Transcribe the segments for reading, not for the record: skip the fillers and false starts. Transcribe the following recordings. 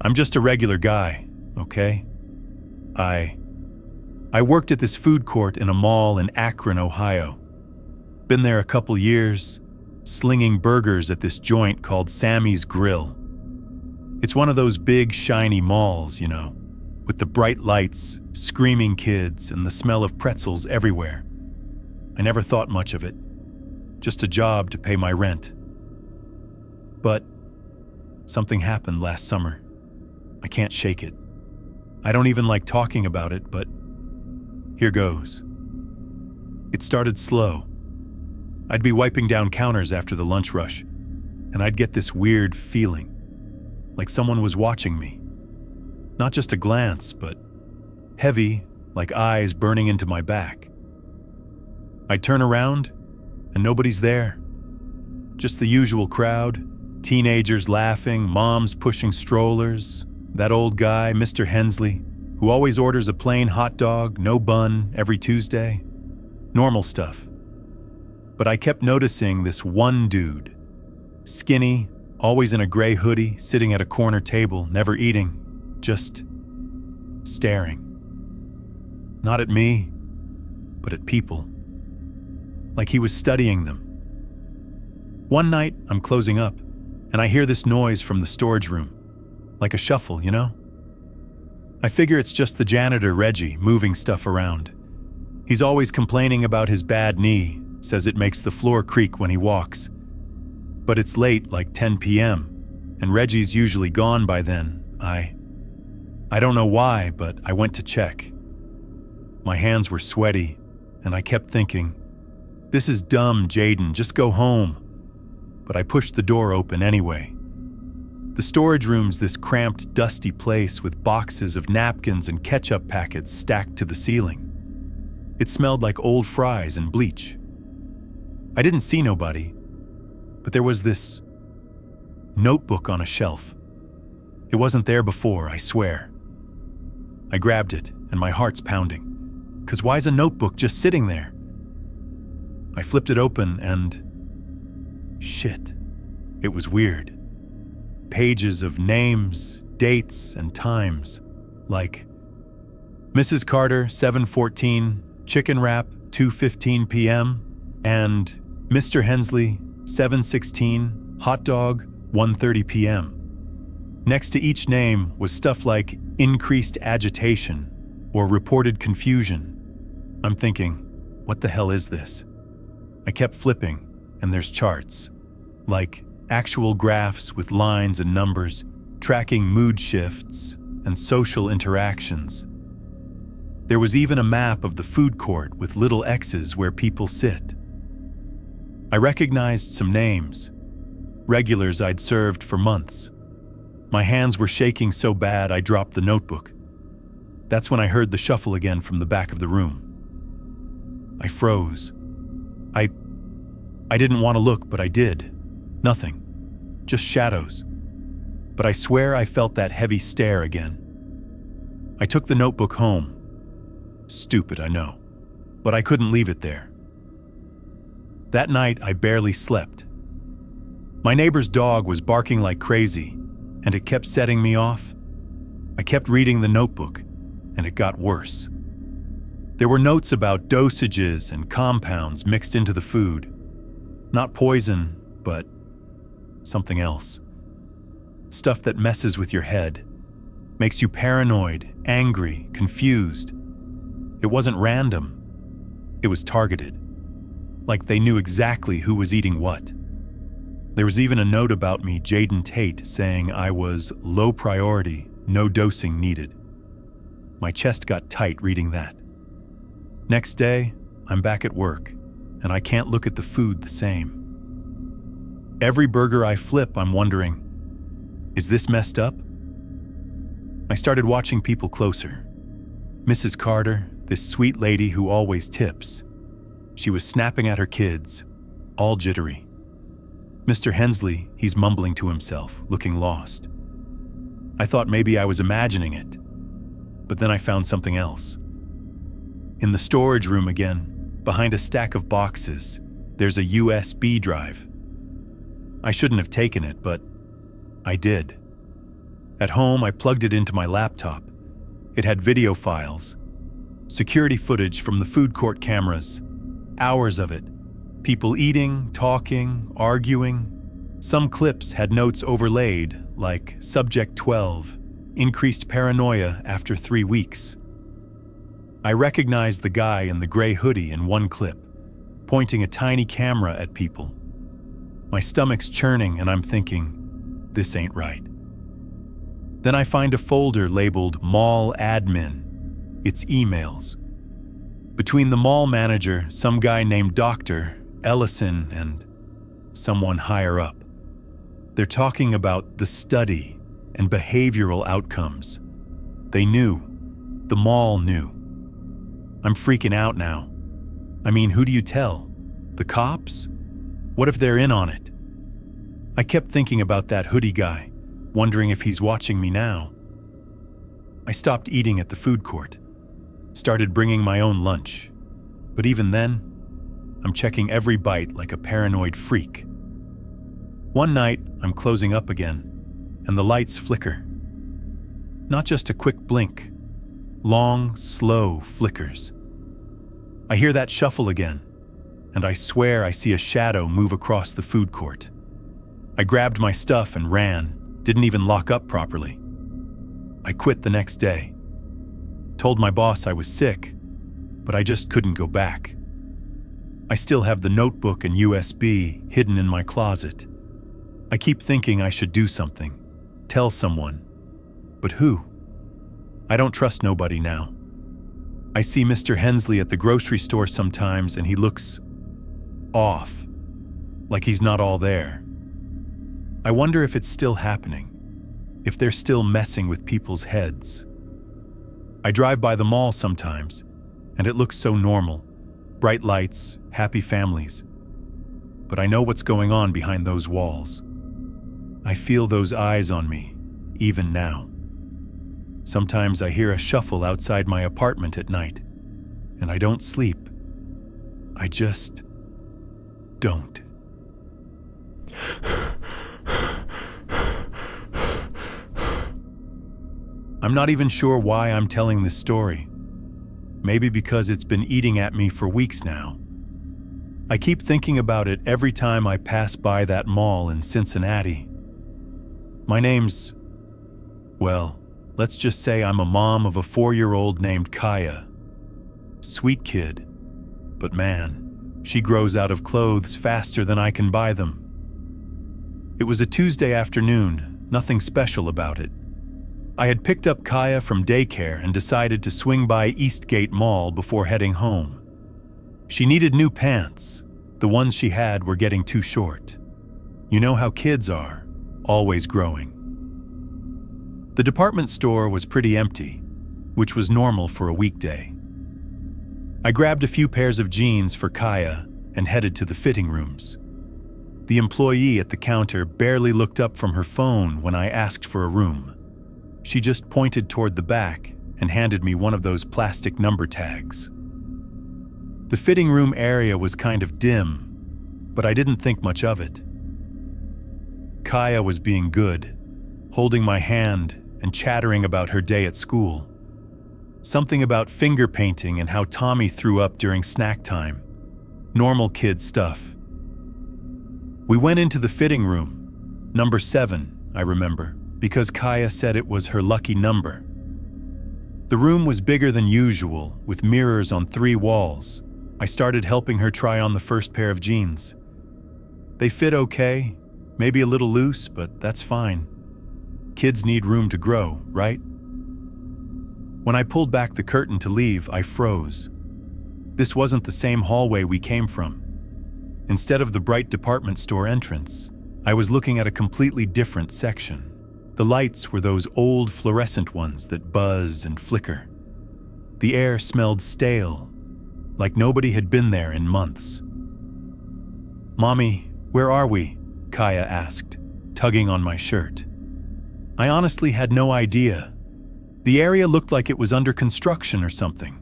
I'm just a regular guy, okay? I worked at this food court in a mall in Akron, Ohio. Been there a couple years, slinging burgers at this joint called Sammy's Grill. It's one of those big, shiny malls, with the bright lights, screaming kids, and the smell of pretzels everywhere. I never thought much of it. Just a job to pay my rent. But something happened last summer. I can't shake it. I don't even like talking about it, but here goes. It started slow. I'd be wiping down counters after the lunch rush, and I'd get this weird feeling, like someone was watching me. Not just a glance, but heavy, like eyes burning into my back. I'd turn around, and nobody's there. Just the usual crowd, teenagers laughing, moms pushing strollers, that old guy, Mr. Hensley, who always orders a plain hot dog, no bun, every Tuesday. Normal stuff. But I kept noticing this one dude, skinny, always in a gray hoodie, sitting at a corner table, never eating, just staring. Not at me, but at people. Like he was studying them. One night, I'm closing up, and I hear this noise from the storage room. Like a shuffle, I figure it's just the janitor, Reggie, moving stuff around. He's always complaining about his bad knee, says it makes the floor creak when he walks. But it's late, like 10 p.m., and Reggie's usually gone by then. I don't know why, but I went to check. My hands were sweaty, and I kept thinking, this is dumb, Jaden, just go home. But I pushed the door open anyway. The storage room's this cramped, dusty place with boxes of napkins and ketchup packets stacked to the ceiling. It smelled like old fries and bleach. I didn't see nobody, but there was this notebook on a shelf. It wasn't there before, I swear. I grabbed it, and my heart's pounding. 'Cause why's a notebook just sitting there? I flipped it open and shit, it was weird. Pages of names, dates, and times, like Mrs. Carter, 7:14, chicken wrap, 2:15 p.m., and Mr. Hensley, 7:16, hot dog, 1:30 p.m. Next to each name was stuff like increased agitation or reported confusion. I'm thinking, what the hell is this? I kept flipping, and there's charts, like actual graphs with lines and numbers, tracking mood shifts and social interactions. There was even a map of the food court with little X's where people sit. I recognized some names, regulars I'd served for months. My hands were shaking so bad I dropped the notebook. That's when I heard the shuffle again from the back of the room. I froze. I didn't want to look, but I did. Nothing. Just shadows. But I swear I felt that heavy stare again. I took the notebook home. Stupid, I know. But I couldn't leave it there. That night, I barely slept. My neighbor's dog was barking like crazy, and it kept setting me off. I kept reading the notebook, and it got worse. There were notes about dosages and compounds mixed into the food. Not poison, but something else. Stuff that messes with your head, makes you paranoid, angry, confused. It wasn't random. It was targeted. Like they knew exactly who was eating what. There was even a note about me, Jaden Tate, saying I was low priority, no dosing needed. My chest got tight reading that. Next day, I'm back at work, and I can't look at the food the same. Every burger I flip, I'm wondering, is this messed up? I started watching people closer. Mrs. Carter, this sweet lady who always tips. She was snapping at her kids, all jittery. Mr. Hensley, he's mumbling to himself, looking lost. I thought maybe I was imagining it, but then I found something else. In the storage room again, behind a stack of boxes, there's a USB drive. I shouldn't have taken it, but I did. At home, I plugged it into my laptop. It had video files, security footage from the food court cameras, hours of it. People eating, talking, arguing. Some clips had notes overlaid, like Subject 12, increased paranoia after 3 weeks. I recognized the guy in the gray hoodie in one clip, pointing a tiny camera at people. My stomach's churning and I'm thinking, this ain't right. Then I find a folder labeled Mall Admin. It's emails. Between the mall manager, some guy named Dr. Ellison, and someone higher up. They're talking about the study and behavioral outcomes. They knew. The mall knew. I'm freaking out now. I mean, who do you tell? The cops? What if they're in on it? I kept thinking about that hoodie guy, wondering if he's watching me now. I stopped eating at the food court, started bringing my own lunch. But even then, I'm checking every bite like a paranoid freak. One night, I'm closing up again, and the lights flicker. Not just a quick blink, long, slow flickers. I hear that shuffle again, and I swear I see a shadow move across the food court. I grabbed my stuff and ran, didn't even lock up properly. I quit the next day. Told my boss I was sick, but I just couldn't go back. I still have the notebook and USB hidden in my closet. I keep thinking I should do something, tell someone. But who? I don't trust nobody now. I see Mr. Hensley at the grocery store sometimes and he looks off, like he's not all there. I wonder if it's still happening, if they're still messing with people's heads. I drive by the mall sometimes, and it looks so normal. Bright lights, happy families. But I know what's going on behind those walls. I feel those eyes on me, even now. Sometimes I hear a shuffle outside my apartment at night, and I don't sleep. I just don't. I'm not even sure why I'm telling this story. Maybe because it's been eating at me for weeks now. I keep thinking about it every time I pass by that mall in Cincinnati. My name's, well, let's just say I'm a mom of a 4-year-old named Kaya. Sweet kid, but man, she grows out of clothes faster than I can buy them. It was a Tuesday afternoon, nothing special about it. I had picked up Kaya from daycare and decided to swing by Eastgate Mall before heading home. She needed new pants. The ones she had were getting too short. You know how kids are, always growing. The department store was pretty empty, which was normal for a weekday. I grabbed a few pairs of jeans for Kaya and headed to the fitting rooms. The employee at the counter barely looked up from her phone when I asked for a room. She just pointed toward the back and handed me one of those plastic number tags. The fitting room area was kind of dim, but I didn't think much of it. Kaya was being good, holding my hand and chattering about her day at school. Something about finger painting and how Tommy threw up during snack time. Normal kid stuff. We went into the fitting room, number 7, I remember, because Kaya said it was her lucky number. The room was bigger than usual, with mirrors on 3 walls. I started helping her try on the first pair of jeans. They fit okay, maybe a little loose, but that's fine. Kids need room to grow, right? When I pulled back the curtain to leave, I froze. This wasn't the same hallway we came from. Instead of the bright department store entrance, I was looking at a completely different section. The lights were those old fluorescent ones that buzz and flicker. The air smelled stale, like nobody had been there in months. "Mommy, where are we?" Kaya asked, tugging on my shirt. I honestly had no idea. The area looked like it was under construction or something.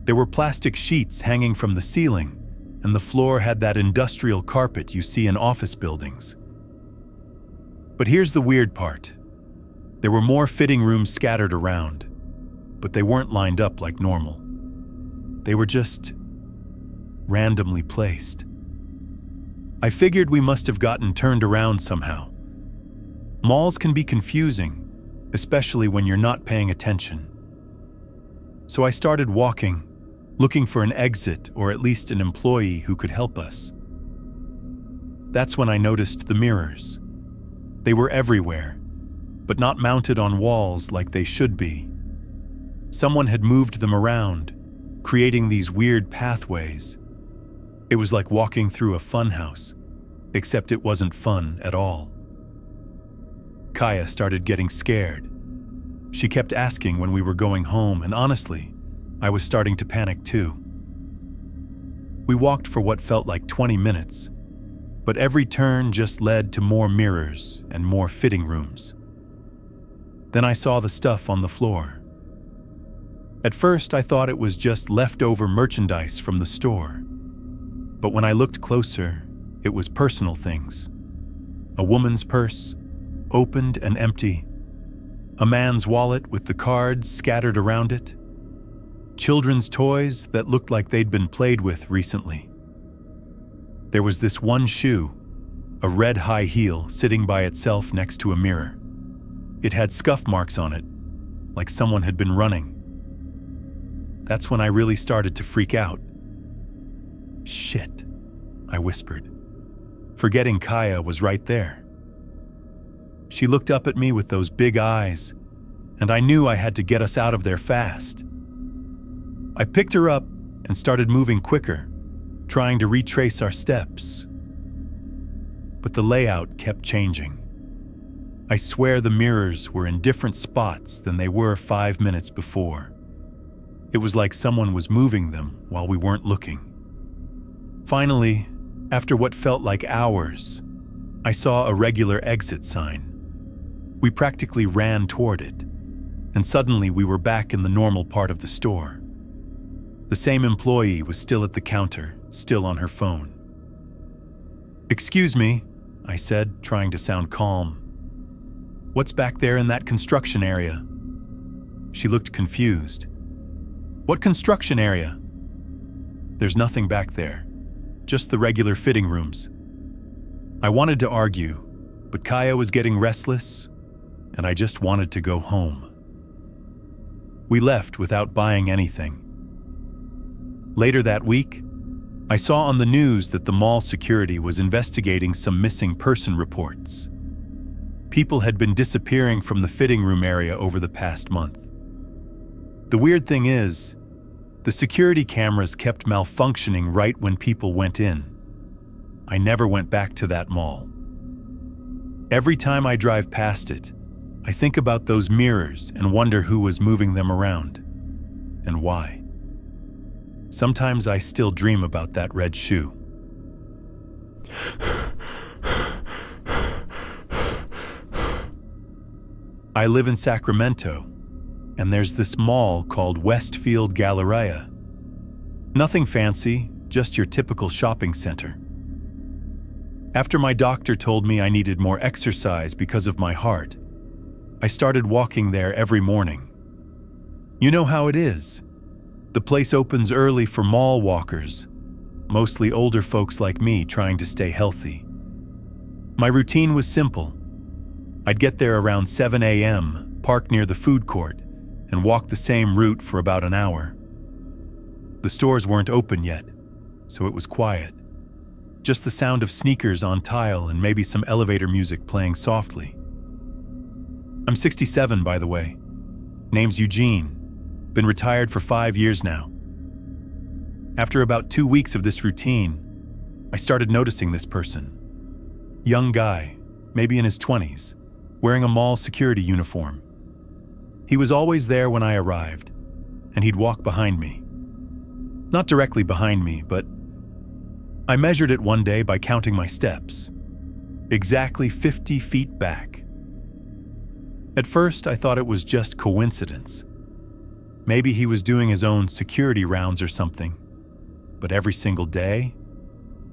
There were plastic sheets hanging from the ceiling, and the floor had that industrial carpet you see in office buildings. But here's the weird part. There were more fitting rooms scattered around, but they weren't lined up like normal. They were just randomly placed. I figured we must have gotten turned around somehow. Malls can be confusing, especially when you're not paying attention. So I started walking, looking for an exit or at least an employee who could help us. That's when I noticed the mirrors. They were everywhere, but not mounted on walls like they should be. Someone had moved them around, creating these weird pathways. It was like walking through a funhouse, except it wasn't fun at all. Kaya started getting scared. She kept asking when we were going home, and honestly, I was starting to panic too. We walked for what felt like 20 minutes, but every turn just led to more mirrors and more fitting rooms. Then I saw the stuff on the floor. At first, I thought it was just leftover merchandise from the store. But when I looked closer, it was personal things. A woman's purse, opened and empty. A man's wallet with the cards scattered around it. Children's toys that looked like they'd been played with recently. There was this one shoe, a red high heel sitting by itself next to a mirror. It had scuff marks on it, like someone had been running. That's when I really started to freak out. "Shit," I whispered, forgetting Kaya was right there. She looked up at me with those big eyes, and I knew I had to get us out of there fast. I picked her up and started moving quicker, trying to retrace our steps. But the layout kept changing. I swear the mirrors were in different spots than they were 5 minutes before. It was like someone was moving them while we weren't looking. Finally, after what felt like hours, I saw a regular exit sign. We practically ran toward it, and suddenly we were back in the normal part of the store. The same employee was still at the counter, still on her phone. "Excuse me," I said, trying to sound calm. "What's back there in that construction area?" She looked confused. "What construction area?" "There's nothing back there, just the regular fitting rooms." I wanted to argue, but Kaya was getting restless, and I just wanted to go home. We left without buying anything. Later that week, I saw on the news that the mall security was investigating some missing person reports. People had been disappearing from the fitting room area over the past month. The weird thing is, the security cameras kept malfunctioning right when people went in. I never went back to that mall. Every time I drive past it, I think about those mirrors and wonder who was moving them around, and why. Sometimes I still dream about that red shoe. I live in Sacramento, and there's this mall called Westfield Galleria. Nothing fancy, just your typical shopping center. After my doctor told me I needed more exercise because of my heart, I started walking there every morning. You know how it is. The place opens early for mall walkers, mostly older folks like me trying to stay healthy. My routine was simple. I'd get there around 7 a.m., park near the food court, and walk the same route for about an hour. The stores weren't open yet, so it was quiet. Just the sound of sneakers on tile and maybe some elevator music playing softly. I'm 67, by the way. Name's Eugene. Been retired for 5 years now. After about 2 weeks of this routine, I started noticing this person. Young guy, maybe in his 20s, wearing a mall security uniform. He was always there when I arrived, and he'd walk behind me. Not directly behind me, but I measured it one day by counting my steps. Exactly 50 feet back. At first, I thought it was just coincidence. Maybe he was doing his own security rounds or something. But every single day,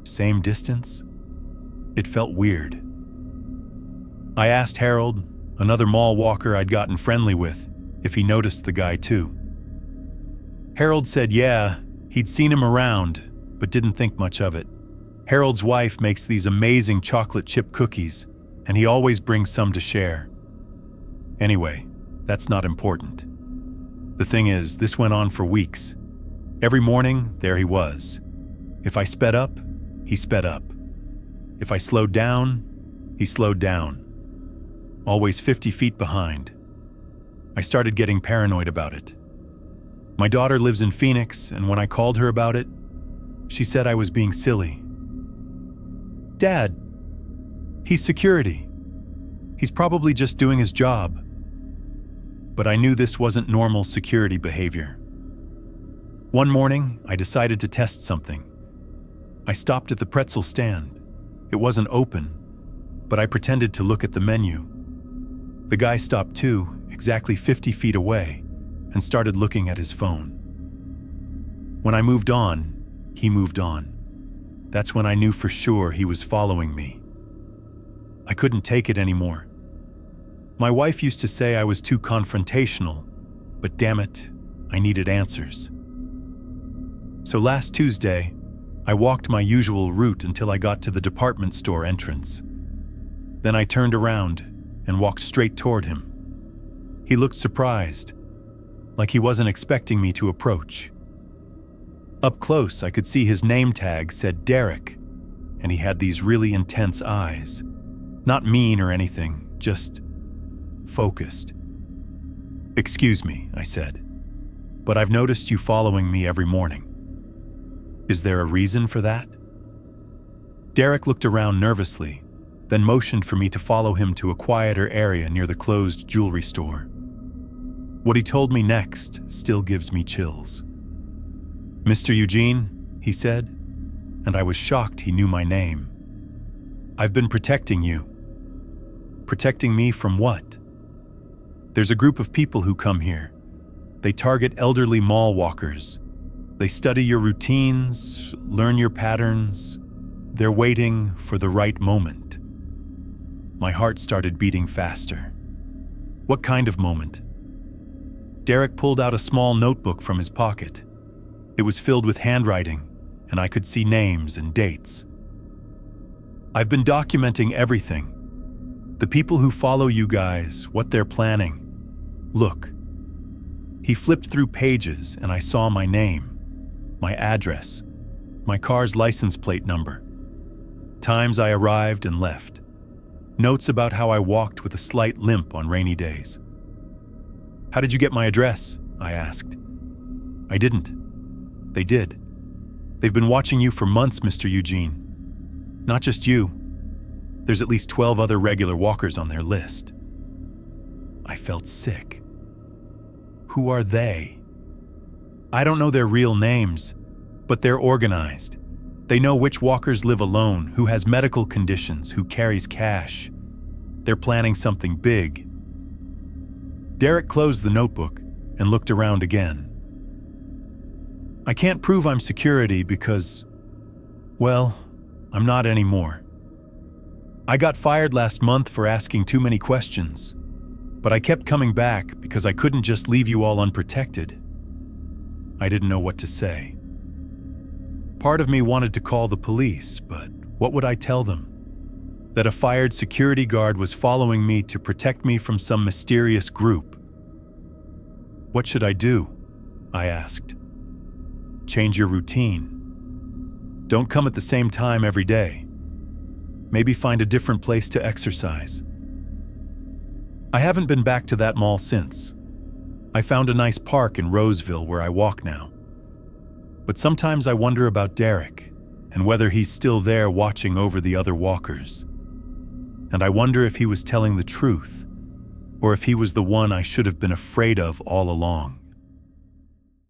same distance, it felt weird. I asked Harold, another mall walker I'd gotten friendly with, if he noticed the guy too. Harold said yeah, he'd seen him around, but didn't think much of it. Harold's wife makes these amazing chocolate chip cookies, and he always brings some to share. Anyway, that's not important. The thing is, this went on for weeks. Every morning, there he was. If I sped up, he sped up. If I slowed down, he slowed down. Always 50 feet behind. I started getting paranoid about it. My daughter lives in Phoenix, and when I called her about it, she said I was being silly. Dad, he's security. He's probably just doing his job. But I knew this wasn't normal security behavior. One morning, I decided to test something. I stopped at the pretzel stand. It wasn't open, but I pretended to look at the menu. The guy stopped too, exactly 50 feet away, and started looking at his phone. When I moved on, he moved on. That's when I knew for sure he was following me. I couldn't take it anymore. My wife used to say I was too confrontational, but damn it, I needed answers. So last Tuesday, I walked my usual route until I got to the department store entrance. Then I turned around and walked straight toward him. He looked surprised, like he wasn't expecting me to approach. Up close, I could see his name tag said Derek, and he had these really intense eyes. Not mean or anything, just focused. "Excuse me," I said, "but I've noticed you following me every morning. Is there a reason for that?" Derek looked around nervously, then motioned for me to follow him to a quieter area near the closed jewelry store. What he told me next still gives me chills. "Mr. Eugene," he said, and I was shocked he knew my name. "I've been protecting you." "Protecting me from what?" "There's a group of people who come here. They target elderly mall walkers. They study your routines, learn your patterns. They're waiting for the right moment." My heart started beating faster. "What kind of moment?" Derek pulled out a small notebook from his pocket. It was filled with handwriting, and I could see names and dates. "I've been documenting everything. The people who follow you guys, what they're planning. Look." He flipped through pages, and I saw my name, my address, my car's license plate number, times I arrived and left, notes about how I walked with a slight limp on rainy days. "How did you get my address?" I asked. "I didn't. They did. They've been watching you for months, Mr. Eugene. Not just you. There's at least 12 other regular walkers on their list." I felt sick. Who are they? I don't know their real names, but they're organized. They know which walkers live alone, who has medical conditions, who carries cash. They're planning something big. Derek closed the notebook and looked around again. "I can't prove I'm security because, well, I'm not anymore. I got fired last month for asking too many questions, but I kept coming back because I couldn't just leave you all unprotected." I didn't know what to say. Part of me wanted to call the police, but what would I tell them? That a fired security guard was following me to protect me from some mysterious group. "What should I do?" I asked. "Change your routine. Don't come at the same time every day. Maybe find a different place to exercise." I haven't been back to that mall since. I found a nice park in Roseville where I walk now. But sometimes I wonder about Derek and whether he's still there watching over the other walkers. And I wonder if he was telling the truth, or if he was the one I should have been afraid of all along.